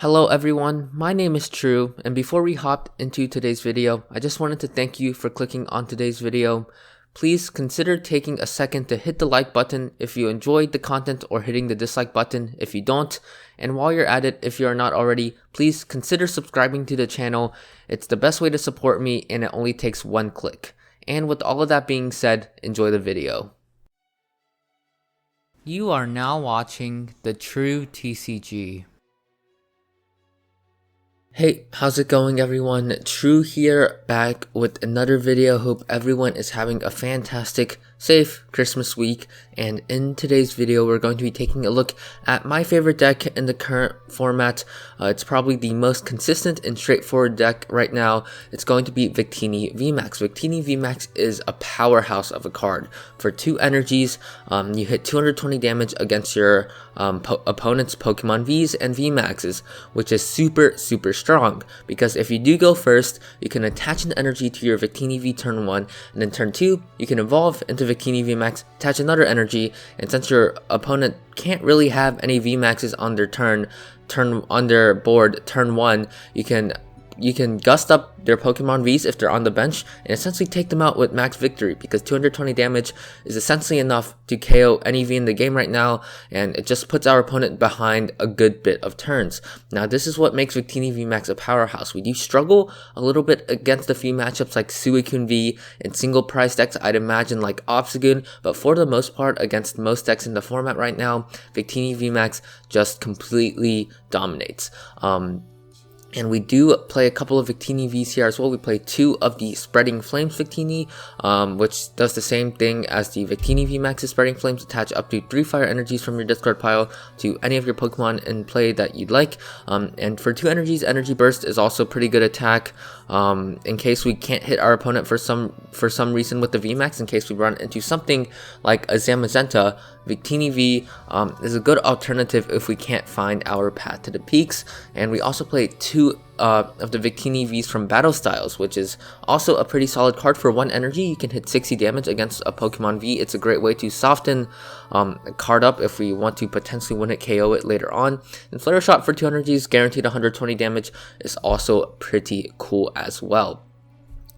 Hello everyone, my name is True, and before we hop into today's video, I just wanted to thank you for clicking on today's video. Please consider taking a second to hit the like button if you enjoyed the content or hitting the dislike button if you don't. And while you're at it, if you are not already, please consider subscribing to the channel. It's the best way to support me and it only takes one click. And with all of that being said, enjoy the video. You are now watching the True TCG. Hey, how's it going everyone? True here, back with another video. Hope everyone is having a fantastic, safe Christmas week. And in today's video, we're going to be taking a look at my favorite deck in the current format. It's probably the most consistent and straightforward deck right now. It's going to be Victini VMAX. Victini VMAX is a powerhouse of a card. For 2 energies, you hit 220 damage against your opponent's Pokemon Vs and VMAXs, which is super strong, because if you do go first, you can attach an energy to your Victini V turn 1, and then turn 2, you can evolve into Victini VMAX, attach another energy, and since your opponent can't really have any VMAXs on their board turn 1, you can gust up their Pokemon Vs if they're on the bench and essentially take them out with max victory, because 220 damage is essentially enough to KO any V in the game right now, and it just puts our opponent behind a good bit of turns. Now this is what makes Victini VMAX a powerhouse. We do struggle a little bit against a few matchups like Suicune V and single price decks, I'd imagine, like Obstagoon, but for the most part against most decks in the format right now, Victini VMAX just completely dominates. And we do play a couple of Victini Vs here as well. We play 2 of the Spreading Flames Victini, which does the same thing as the Victini VMAX's Spreading Flames. Attach up to 3 fire energies from your discard pile to any of your Pokemon in play that you'd like. And for 2 energies, Energy Burst is also pretty good attack. In case we can't hit our opponent for some reason with the VMAX, in case we run into something like a Zamazenta, Victini V is a good alternative if we can't find our path to the peaks. And we also play 2 of the Victini Vs from Battle Styles, which is also a pretty solid card. For 1 energy, you can hit 60 damage against a Pokemon V. It's a great way to soften a card up if we want to potentially win it, KO it later on. And Flare Shot for 2 energies, guaranteed 120 damage, is also pretty cool as well.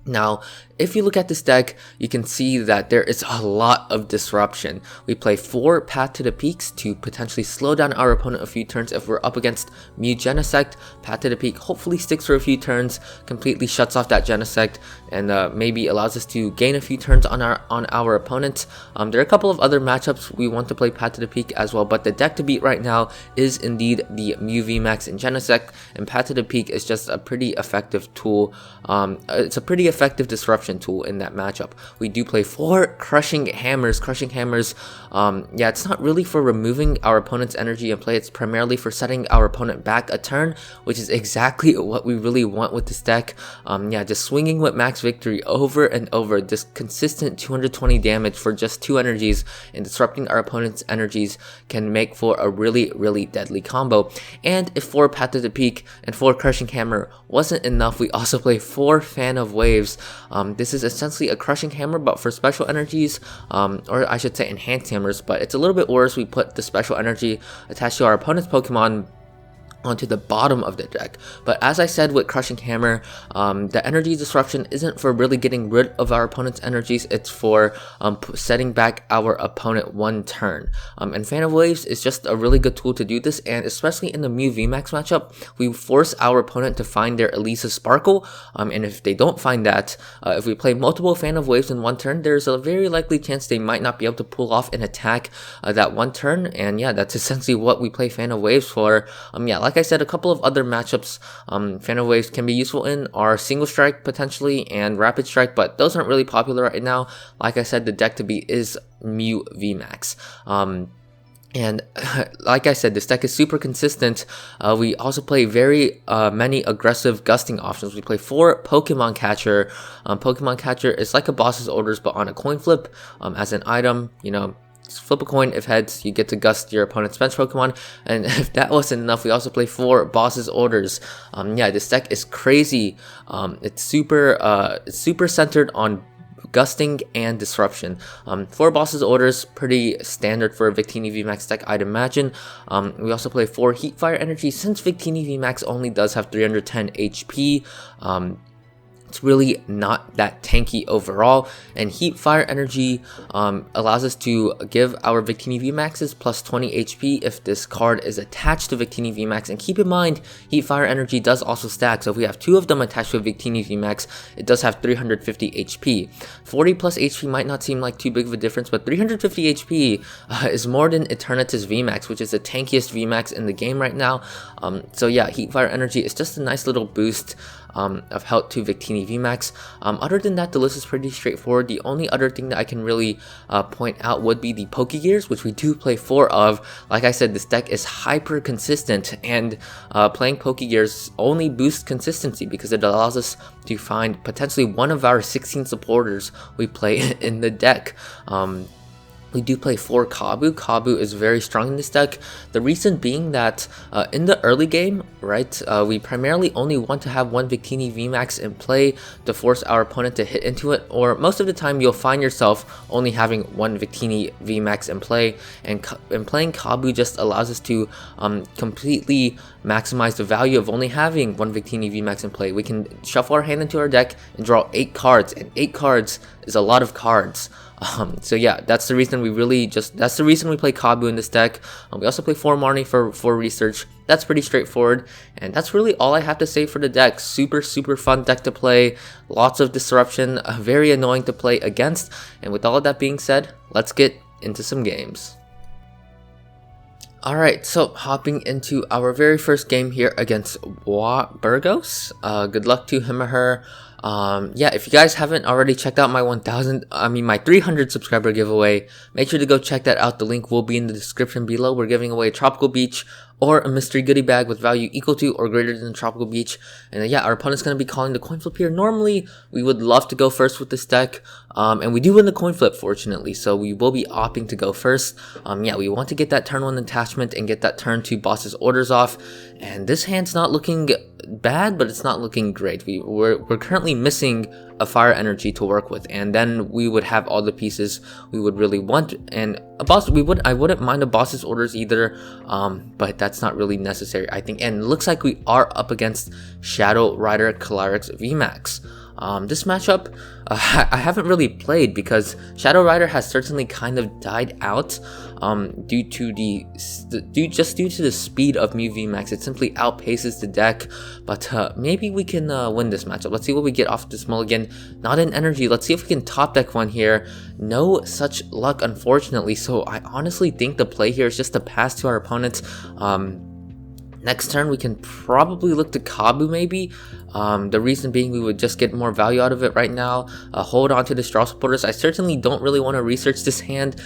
Now, if you look at this deck, you can see that there is a lot of disruption. We play 4 Path to the Peaks to potentially slow down our opponent a few turns. If we're up against Mew Genesect, Path to the Peak hopefully sticks for a few turns, completely shuts off that Genesect, and maybe allows us to gain a few turns on our opponent. There are a couple of other matchups we want to play Path to the Peak as well, but the deck to beat right now is indeed the Mew VMAX and Genesect, and Path to the Peak is just a pretty effective tool. It's a pretty effective disruption tool in that matchup. We do play 4 Crushing Hammers. Crushing Hammers, yeah, it's not really for removing our opponent's energy in play. It's primarily for setting our opponent back a turn, which is exactly what we really want with this deck. Yeah, just swinging with max victory over and over. This consistent 220 damage for just 2 energies and disrupting our opponent's energies can make for a really deadly combo. And if 4 Path to the Peak and 4 Crushing Hammer wasn't enough, we also play 4 Fan of Waves. This is essentially a Crushing Hammer, but for special energies, or I should say enhanced hammers, but it's a little bit worse. We put the special energy attached to our opponent's Pokemon onto the bottom of the deck. But as I said with Crushing Hammer, the energy disruption isn't for really getting rid of our opponent's energies, it's for setting back our opponent 1 turn. And Fan of Waves is just a really good tool to do this, and especially in the Mew VMAX matchup, we force our opponent to find their Elisa Sparkle, and if they don't find that, if we play multiple Fan of Waves in 1 turn, there's a very likely chance they might not be able to pull off an attack that 1 turn, and yeah, that's essentially what we play Fan of Waves for. Yeah, like I said, a couple of other matchups Fan of Waves can be useful in are Single Strike potentially and Rapid Strike, but those aren't really popular right now. Like I said, the deck to beat is Mew VMAX. And like I said, this deck is super consistent. We also play very many aggressive gusting options. We play 4 Pokemon Catcher. Pokemon Catcher is like a boss's orders, but on a coin flip as an item. You know, just flip a coin. If heads, you get to gust your opponent's bench Pokemon. And if that wasn't enough, we also play 4 Boss's Orders. Yeah, this deck is crazy. It's super centered on Gusting and Disruption. 4 Boss's Orders, pretty standard for a Victini VMAX deck, I'd imagine. We also play 4 Heat Fire Energy, since Victini VMAX only does have 310 HP. It's really not that tanky overall, and Heat Fire Energy allows us to give our Victini VMAXs plus 20 HP if this card is attached to Victini VMAX. And keep in mind, Heat Fire Energy does also stack, so if we have 2 of them attached to a Victini VMAX, it does have 350 HP. 40 plus HP might not seem like too big of a difference, but 350 HP is more than Eternatus VMAX, which is the tankiest VMAX in the game right now. So yeah, Heat Fire Energy is just a nice little boost of health to Victini VMAX. Other than that, the list is pretty straightforward. The only other thing that I can really point out would be the Pokegears, which we do play 4 of. Like I said, this deck is hyper consistent, and playing Pokegears only boosts consistency because it allows us to find potentially one of our 16 supporters we play in the deck. We do play 4 Kabu. Kabu is very strong in this deck. The reason being that in the early game, right, we primarily only want to have 1 Victini VMAX in play to force our opponent to hit into it, or most of the time you'll find yourself only having 1 Victini VMAX in play, and playing Kabu just allows us to completely maximize the value of only having 1 Victini VMAX in play. We can shuffle our hand into our deck and draw 8 cards, and 8 cards is a lot of cards. So yeah, that's the reason we play Kabu in this deck. We also play 4 Marnie for research. That's pretty straightforward, and that's really all I have to say for the deck. Super fun deck to play, lots of disruption, very annoying to play against. And with all of that being said, let's get into some games. Alright, so hopping into our very first game here against Burgos. Good luck to him or her. Yeah, if you guys haven't already checked out my 300 subscriber giveaway, make sure to go check that out. The link will be in the description below. We're giving away a Tropical Beach or a mystery goodie bag with value equal to or greater than Tropical Beach. And yeah, our opponent's going to be calling the coin flip here. Normally, we would love to go first with this deck, and we do win the coin flip, fortunately, so we will be opting to go first. Yeah, we want to get that turn 1 attachment and get that turn 2 Boss's Orders off, and this hand's not looking bad, but it's not looking great. We're currently missing a Fire Energy to work with, and then we would have all the pieces we would really want, and I wouldn't mind a Boss's Orders either, but that's not really necessary, I think. And it looks like we are up against Shadow Rider Calyrex VMAX. This matchup, I haven't really played because Shadow Rider has certainly kind of died out due to the speed of Mew VMAX. It simply outpaces the deck, but maybe we can win this matchup. Let's see what we get off this mulligan. Not an energy. Let's see if we can top deck one here. No such luck, unfortunately, so I honestly think the play here is just to pass to our opponents. Next turn, we can probably look to Kabu maybe. The reason being we would just get more value out of it right now. Hold on to the draw supporters. I certainly don't really want to research this hand,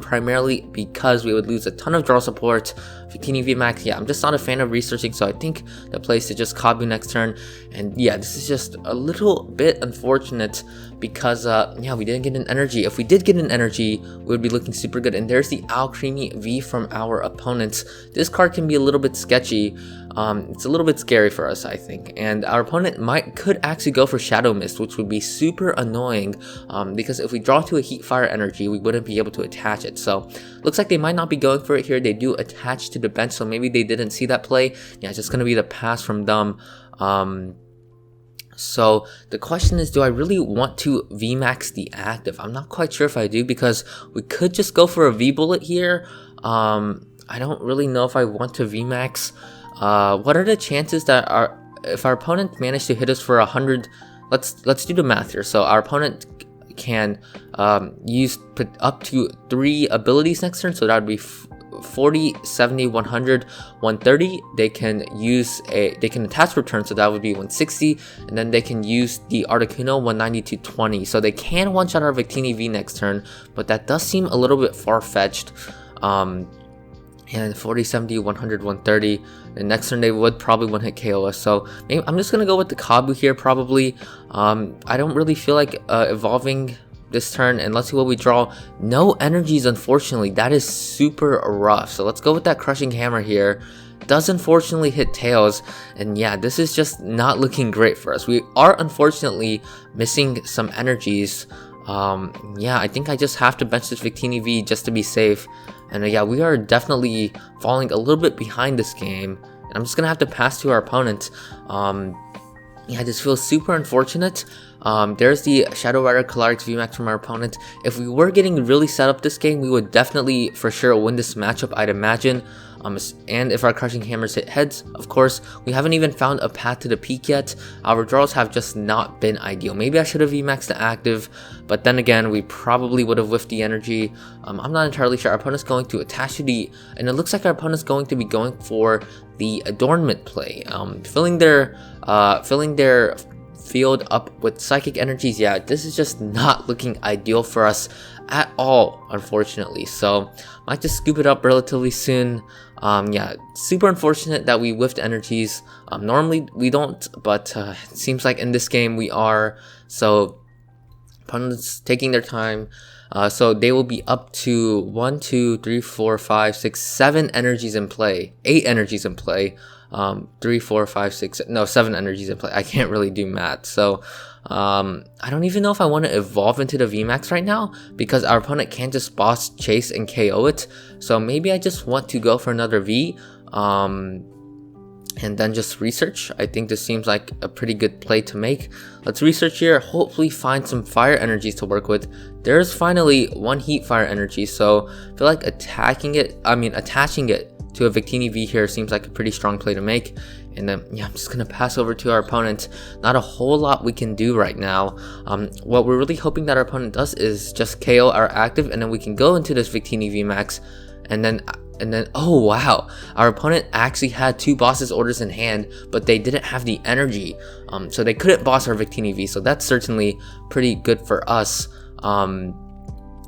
primarily because we would lose a ton of draw support. Victini VMAX, yeah, I'm just not a fan of researching, so I think the play is to just Kabu next turn. And yeah, this is just a little bit unfortunate because, yeah, we didn't get an energy. If we did get an energy, we would be looking super good. And there's the Alcremie V from our opponents. This card can be a little bit sketchy. It's a little bit scary for us, I think, and our opponent could actually go for Shadow Mist, which would be super annoying, because if we draw to a Heat Fire Energy, we wouldn't be able to attach it. So looks like they might not be going for it here. They do attach to the bench, so maybe they didn't see that play. Yeah, it's just gonna be the pass from them. So the question is, do I really want to VMAX the active? I'm not quite sure if I do, because we could just go for a V Bullet here. I don't really know if I want to VMAX. What are the chances that if our opponent managed to hit us for 100, let's do the math here. So our opponent can put up to 3 abilities next turn, so that would be 40, 70, 100, 130. They can attach return, so that would be 160, and then they can use the Articuno 190 to 20. So they can one-shot our Victini V next turn, but that does seem a little bit far-fetched. And 40, 70, 100, 130. And next turn they would probably one-hit KO us. So maybe I'm just going to go with the Kabu here probably. I don't really feel like evolving this turn. And let's see what we draw. No energies, unfortunately. That is super rough. So let's go with that Crushing Hammer here. Does unfortunately hit Tails. And yeah, this is just not looking great for us. We are unfortunately missing some energies. Yeah, I think I just have to bench this Victini V just to be safe. And yeah, we are definitely falling a little bit behind this game. And I'm just gonna have to pass to our opponent. Yeah, this feels super unfortunate. There's the Shadow Rider Calyrex VMAX from our opponent. If we were getting really set up this game, we would definitely for sure win this matchup, I'd imagine. And if our Crushing Hammers hit heads, of course, we haven't even found a path to the peak yet. Our draws have just not been ideal. Maybe I should have VMAXed the active, but then again, we probably would have whiffed the energy. I'm not entirely sure. Our opponent's going to attach to the, and it looks like our opponent's going to be going for the adornment play, filling their field up with psychic energies. Yeah, this is just not looking ideal for us at all, unfortunately. So might just scoop it up relatively soon. Yeah, super unfortunate that we whiffed energies. Normally we don't, but it seems like in this game we are. So opponents taking their time. So they will be up to 1, 2, 3, 4, 5, 6, 7 energies in play, 8 energies in play. 3, 4, 5, 6, no, 7 energies in play. I can't really do math. So I don't even know if I want to evolve into the VMAX right now, because our opponent can't just boss chase and KO it. So maybe I just want to go for another V, and then just research. I think this seems like a pretty good play to make. Let's research here, hopefully find some fire energies to work with. There's finally 1 heat fire energy, so I feel like attaching it to a Victini V here seems like a pretty strong play to make. And then yeah, I'm just gonna pass over to our opponent. Not a whole lot we can do right now. What we're really hoping that our opponent does is just KO our active, and then we can go into this Victini VMAX, and then oh wow, our opponent actually had 2 bosses orders in hand, but they didn't have the energy, so they couldn't boss our Victini V. So that's certainly pretty good for us.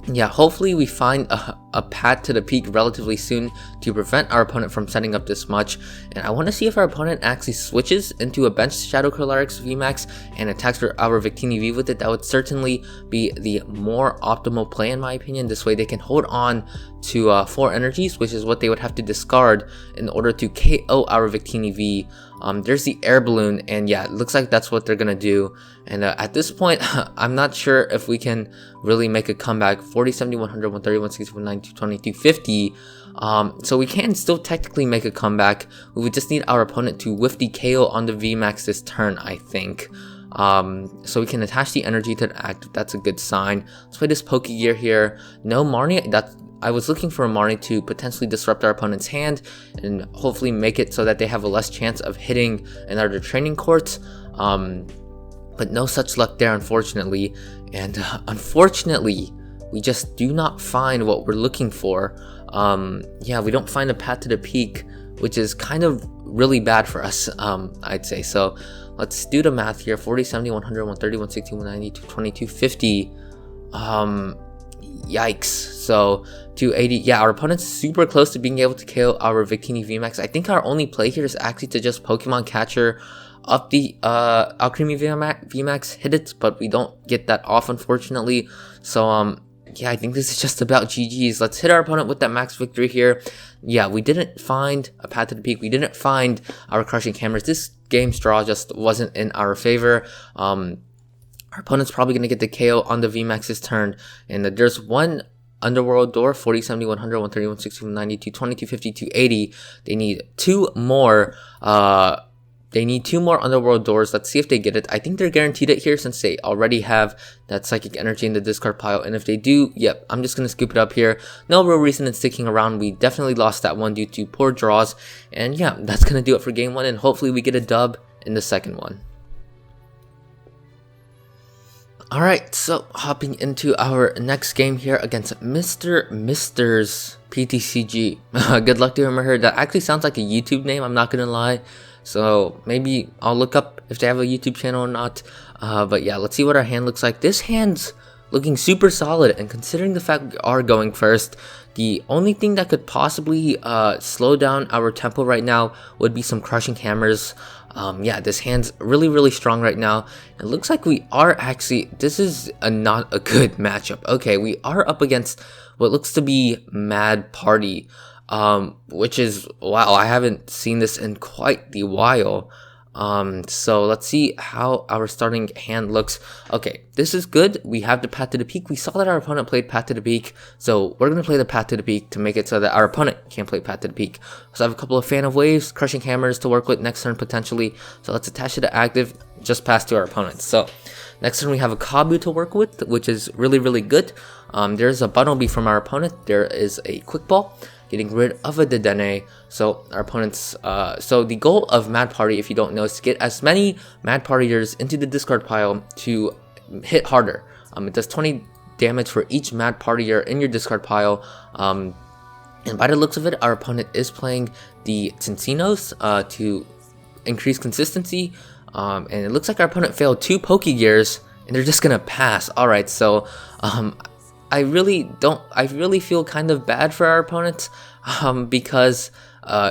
Yeah, hopefully we find a path to the peak relatively soon to prevent our opponent from setting up this much. And I want to see if our opponent actually switches into a bench Shadow Calyrex VMAX and attacks our Victini V with it. That would certainly be the more optimal play in my opinion. This way they can hold on to 4 energies, which is what they would have to discard in order to KO our Victini V. There's the air balloon, and yeah, it looks like that's what they're gonna do. And at this point, I'm not sure if we can really make a comeback. 40, 70, 100, 130, 160, 190, 220, 250. So we can still technically make a comeback. We would just need our opponent to whiff the KO on the VMAX this turn, I think. So we can attach the energy to the active. That's a good sign. Let's play this Pokegear here. No Marnie. I was looking for a Marnie to potentially disrupt our opponent's hand and hopefully make it so that they have a less chance of hitting another training court. But no such luck there, unfortunately. And unfortunately, we just do not find what we're looking for. Yeah, we don't find a path to the peak, which is kind of really bad for us, I'd say. So let's do the math here. 40, 70, 100, 130, 160, 190, 220, 250. Yikes. So 280. Yeah, our opponent's super close to being able to KO our Victini VMAX. I think our only play here is actually to just Pokemon Catcher up the Alchemy VMAX, hit it, but we don't get that off, unfortunately. So yeah, I think this is just about GG's. Let's hit our opponent with that max victory here. Yeah, we didn't find a path to the peak. We didn't find our Crushing Hammers. This game's draw just wasn't in our favor. Our opponent's probably going to get the KO on the VMAX this turn. And there's 1 Underworld door, 40, 70, 100, 130, 160, 190, 220, 250, 280. They need 2 more. They need 2 more Underworld doors. Let's see if they get it. I think they're guaranteed it here since they already have that Psychic Energy in the discard pile. And if they do, yep, I'm just going to scoop it up here. No real reason in sticking around. We definitely lost that one due to poor draws. And yeah, that's going to do it for game 1. And hopefully we get a dub in the second one. Alright, so hopping into our next game here against Mr.'s PTCG. Good luck to him or her. That actually sounds like a YouTube name, I'm not gonna lie. So maybe I'll look up if they have a YouTube channel or not. But yeah, let's see what our hand looks like. This hand's looking super solid, and considering the fact we are going first, the only thing that could possibly slow down our tempo right now would be some Crushing Hammers. Yeah, this hand's really strong right now. It looks like we are actually, this is not a good matchup. Okay, we are up against what looks to be Mad Party, which is, wow, I haven't seen this in quite the while. So let's see how our starting hand looks. Okay, this is good. We have the Path to the Peak. We saw that our opponent played Path to the Peak, so we're gonna play the Path to the Peak to make it so that our opponent can't play Path to the Peak. So I have a couple of Fan of Waves, Crushing Hammers to work with next turn potentially. So let's attach it to active, just pass to our opponent. So next turn we have a Kabu to work with, which is really good. There's a Bunnelby from our opponent. There is a Quick Ball, getting rid of a Dedenne. So our opponents, so the goal of Mad Party, if you don't know, is to get as many Mad Partiers into the discard pile to hit harder. It does 20 damage for each Mad Partier in your discard pile. And by the looks of it, our opponent is playing the Cincinnos to increase consistency. And it looks like our opponent failed 2 Pokegears, and they're just gonna pass. Alright, so I really feel kind of bad for our opponents, because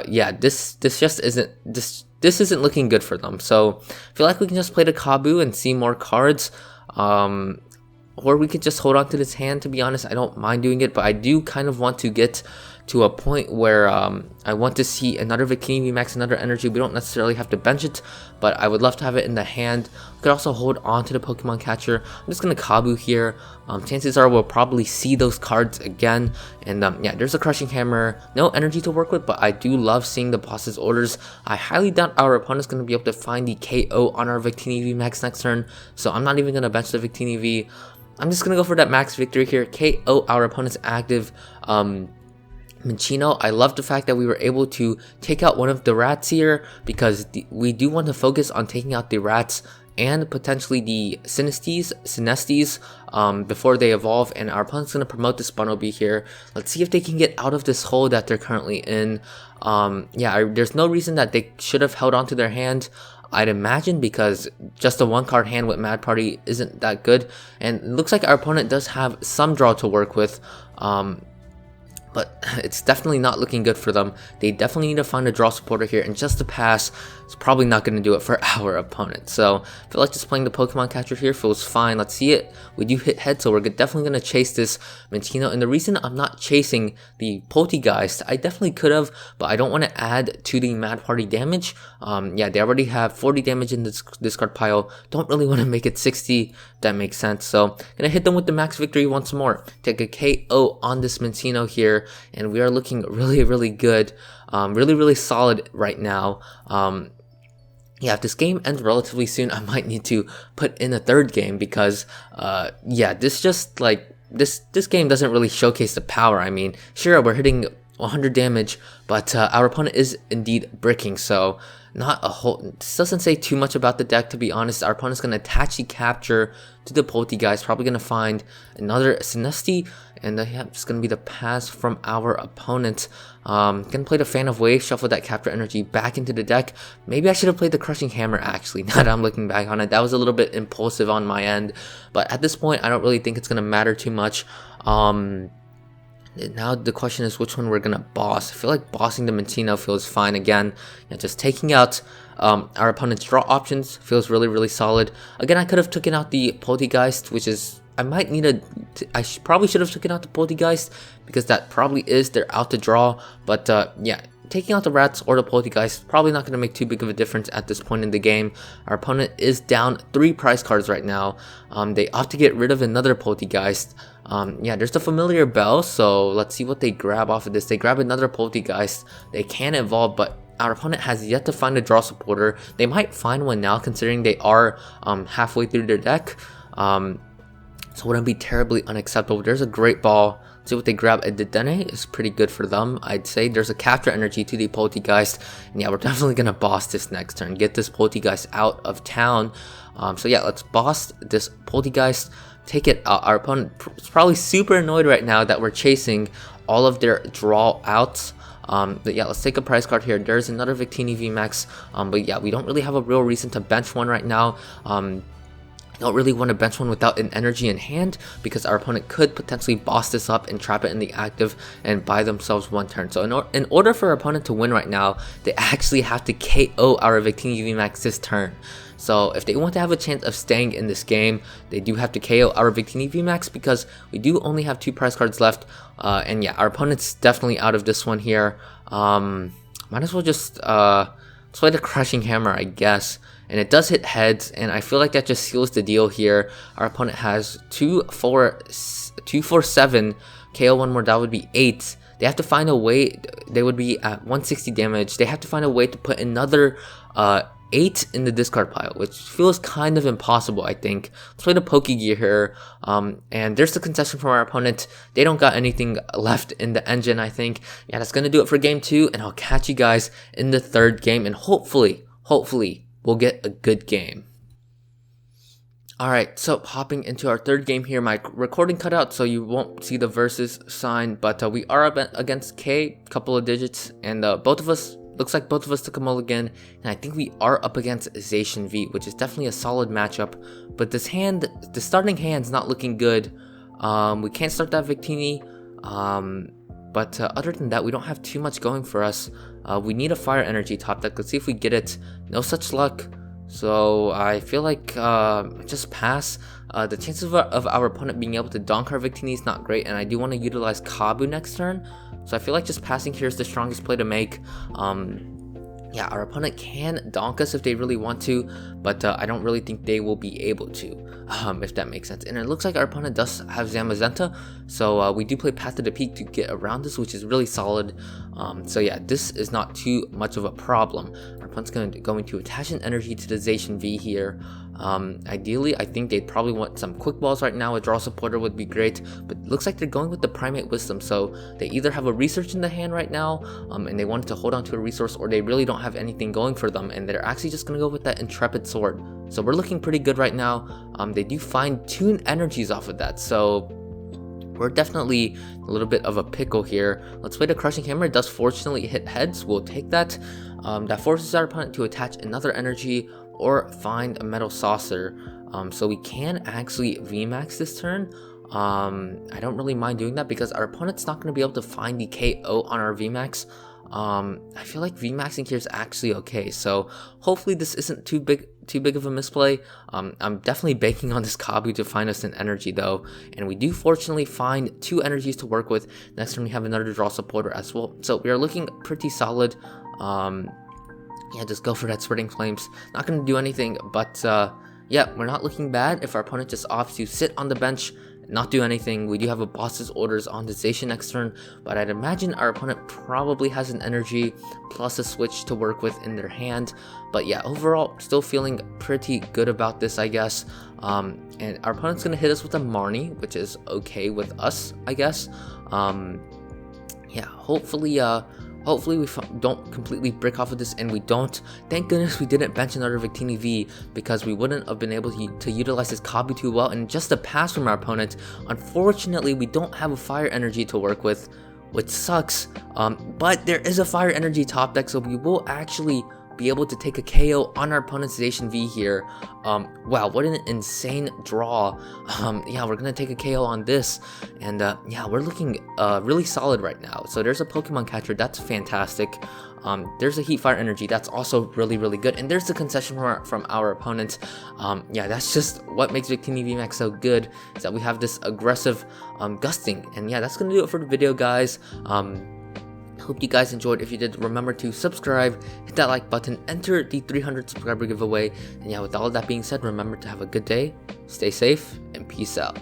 yeah, this just isn't this isn't looking good for them. So I feel like we can just play the Kabu and see more cards, or we could just hold on to this hand. To be honest, I don't mind doing it, but I do kind of want to get to a point where I want to see another Victini VMAX, another energy. We don't necessarily have to bench it, but I would love to have it in the hand. We could also hold on to the Pokemon Catcher. I'm just going to Kabu here. Chances are we'll probably see those cards again. And yeah, there's a Crushing Hammer. No energy to work with, but I do love seeing the boss's orders. I highly doubt our opponent's going to be able to find the KO on our Victini VMAX next turn, so I'm not even going to bench the Victini V. I'm just going to go for that max victory here. KO our opponent's active Minccino. I love the fact that we were able to take out one of the rats here, because we do want to focus on taking out the rats and potentially the Sinestes before they evolve, and our opponent's going to promote this Bunnelby here. Let's see if they can get out of this hole that they're currently in. Yeah, there's no reason that they should have held on to their hand, I'd imagine, because just a 1-card hand with Mad Party isn't that good, and it looks like our opponent does have some draw to work with. But it's definitely not looking good for them. They definitely need to find a draw supporter here, and just to pass is probably not going to do it for our opponent. So I feel like just playing the Pokemon Catcher here feels fine. Let's see it. We do hit head, so we're definitely going to chase this Minccino. And the reason I'm not chasing the Poltegeist, I definitely could have, but I don't want to add to the Mad Party damage. Yeah, they already have 40 damage in this discard pile. Don't really want to make it 60. That makes sense. So gonna hit them with the max victory once more. Take a KO on this Minccino here, and we are looking really good. Really solid right now. Yeah, if this game ends relatively soon, I might need to put in a third game, because yeah, this just like this game doesn't really showcase the power. I mean, sure, we're hitting 100 damage, but our opponent is indeed bricking, so not a whole. This doesn't say too much about the deck, to be honest. Our opponent's gonna attach the Capture to the Poltegeist, probably gonna find another Sinesti, and yeah, it's gonna be the pass from our opponent. Gonna play the Fan of Waves, shuffle that Capture energy back into the deck. Maybe I should have played the Crushing Hammer, actually, now that I'm looking back on it. That was a little bit impulsive on my end, but at this point, I don't really think it's gonna matter too much. Now the question is which one we're gonna boss. I feel like bossing the Minccino feels fine again. Yeah, just taking out our opponent's draw options feels really solid. Again, I could have taken out the Poltegeist, which is, I might need a, probably should have taken out the Poltegeist, because that probably is their out to draw. But yeah, taking out the rats or the Poltegeist probably not going to make too big of a difference at this point in the game. Our opponent is down 3 prize cards right now. They opt to get rid of another Poltegeist. Yeah, there's the Familiar Bell, so let's see what they grab off of this. They grab another Poltegeist. They can evolve, but our opponent has yet to find a draw supporter. They might find one now, considering they are halfway through their deck. So it wouldn't be terribly unacceptable. There's a Great Ball. Let's see what they grab. A Dedenne is pretty good for them, I'd say. There's a Capture energy to the Poltegeist. And yeah, we're definitely going to boss this next turn. Get this Poltegeist out of town. So yeah, let's boss this Poltegeist. Take it out. Our opponent is probably super annoyed right now that we're chasing all of their draw outs. But yeah, let's take a prize card here. There's another Victini VMAX. But yeah, we don't really have a real reason to bench one right now. Don't really want to bench one without an energy in hand, because our opponent could potentially boss this up and trap it in the active and buy themselves one turn. So in order for our opponent to win right now, they actually have to KO our Victini VMAX this turn. So if they want to have a chance of staying in this game, they do have to KO our Victini VMAX, because we do only have 2 prize cards left. And yeah, our opponent's definitely out of this one here. Might as well just let's play the Crushing Hammer, I guess. And it does hit heads, and I feel like that just seals the deal here. Our opponent has 2, 4, 7 KO, one more, that would be 8. They have to find a way, they would be at 160 damage. They have to find a way to put another 8 in the discard pile, which feels kind of impossible, I think. Let's play the Pokegear here, and there's the concession from our opponent. They don't got anything left in the engine, I think. Yeah, that's gonna do it for game 2, and I'll catch you guys in the 3rd game, and hopefully, we'll get a good game. Alright, so hopping into our 3rd game here, my recording cut out so you won't see the versus sign, but we are up against K, couple of digits, and looks like both of us took a mulligan, and I think we are up against Zacian V, which is definitely a solid matchup, but the starting hand's not looking good. We can't start that Victini, but other than that, we don't have too much going for us. We need a fire energy top deck. Let's see if we get it. No such luck. So I feel like just pass. The chances of our opponent being able to donk our Victini is not great, and I do want to utilize Kabu next turn. So I feel like just passing here is the strongest play to make. Yeah, our opponent can donk us if they really want to, but I don't really think they will be able to, if that makes sense. And it looks like our opponent does have Zamazenta, so we do play Path to the Peak to get around this, which is really solid. So yeah, this is not too much of a problem. Our opponent's going to attach an energy to the Zacian V here. Ideally, I think they'd probably want some quick balls right now. A draw supporter would be great, but it looks like they're going with the Primate Wisdom, so they either have a research in the hand right now, and they wanted to hold on to a resource, or they really don't have anything going for them, and they're actually just going to go with that Intrepid Sword. So we're looking pretty good right now. They do find 2 energies off of that, so we're definitely a little bit of a pickle here. Let's play the Crushing Hammer. It does fortunately hit heads. We'll take that. That forces our opponent to attach another energy or find a Metal Saucer. So we can actually VMAX this turn. I don't really mind doing that because our opponent's not going to be able to find the KO on our VMAX. I feel like VMAXing here is actually okay, so hopefully this isn't too big of a misplay. I'm definitely banking on this Kabu to find us an energy though, and we do fortunately find 2 energies to work with. Next turn we have another draw supporter as well, so we are looking pretty solid. Yeah, just go for that Spreading Flames. Not going to do anything, but yeah, we're not looking bad. If our opponent just opts to sit on the bench, not do anything, we do have a Boss's Orders on the Zacian next turn, but I'd imagine our opponent probably has an energy plus a switch to work with in their hand. But yeah, overall, still feeling pretty good about this, I guess. And our opponent's going to hit us with a Marnie, which is okay with us, I guess. Yeah, hopefully we don't completely break off of this, and we don't. Thank goodness we didn't bench another Victini V, because we wouldn't have been able to utilize this Kabu too well, and just a pass from our opponent. Unfortunately, we don't have a fire energy to work with, which sucks, but there is a fire energy top deck, so we will actually be able to take a KO on our opponent's Zacian V here. Wow, what an insane draw. Yeah, we're gonna take a KO on this, and yeah, we're looking really solid right now. So there's a Pokemon catcher, that's fantastic. There's a Heat Fire energy, that's also really good, and there's the concession from our opponent. Yeah, that's just what makes Victini VMAX so good, is that we have this aggressive gusting. And yeah, that's gonna do it for the video, guys. Hope you guys enjoyed. If you did, remember to subscribe, hit that like button, enter the 300 subscriber giveaway, and yeah, with all of that being said, remember to have a good day, stay safe, and peace out.